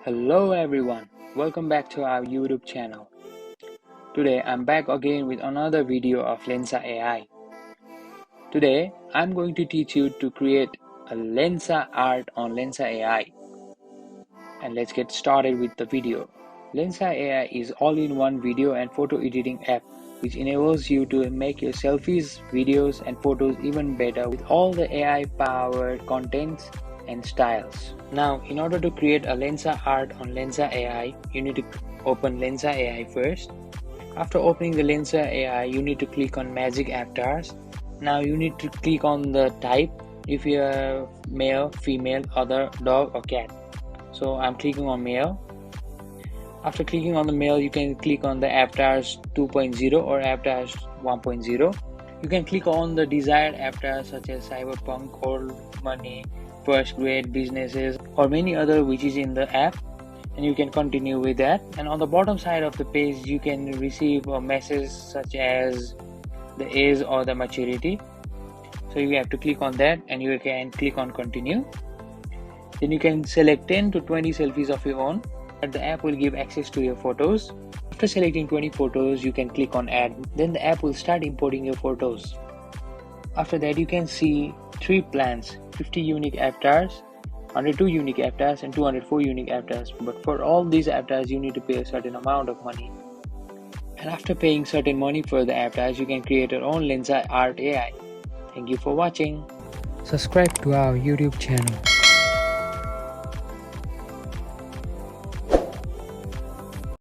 Hello everyone, welcome back to our YouTube channel. Today I'm back again with another video of Lensa AI. Today I'm going to teach you to create a Lensa art on Lensa AI. And let's get started with the video. Lensa AI is all-in-one video and photo editing app which enables you to make your selfies, videos and photos even better with all the AI powered contents and styles. Now, in order to create a Lensa art on Lensa AI, you need to open Lensa AI first. After opening the Lensa AI, you need to click on Magic Avatars. Now you need to click on the type, if you are male, female, other, dog or cat. So I'm clicking on male. After clicking on the male, you can click on the avatars 2.0 or avatars 1.0. You can click on the desired avatars such as cyberpunk, old money, first grade, businesses or many other which is in the app, and you can continue with that. And on the bottom side of the page you can receive a message such as the age or the maturity. So you have to click on that and you can click on continue. Then you can select 10 to 20 selfies of your own. The app will give access to your photos. After selecting 20 photos, you can click on add. Then the app will start importing your photos. After that, you can see 3 plans: 50 unique avatars, 102 unique avatars and 204 unique avatars. But for all these avatars, you need to pay a certain amount of money. And after paying certain money for the avatars, you can create your own Lensa Art AI. Thank you for watching. Subscribe to our YouTube channel.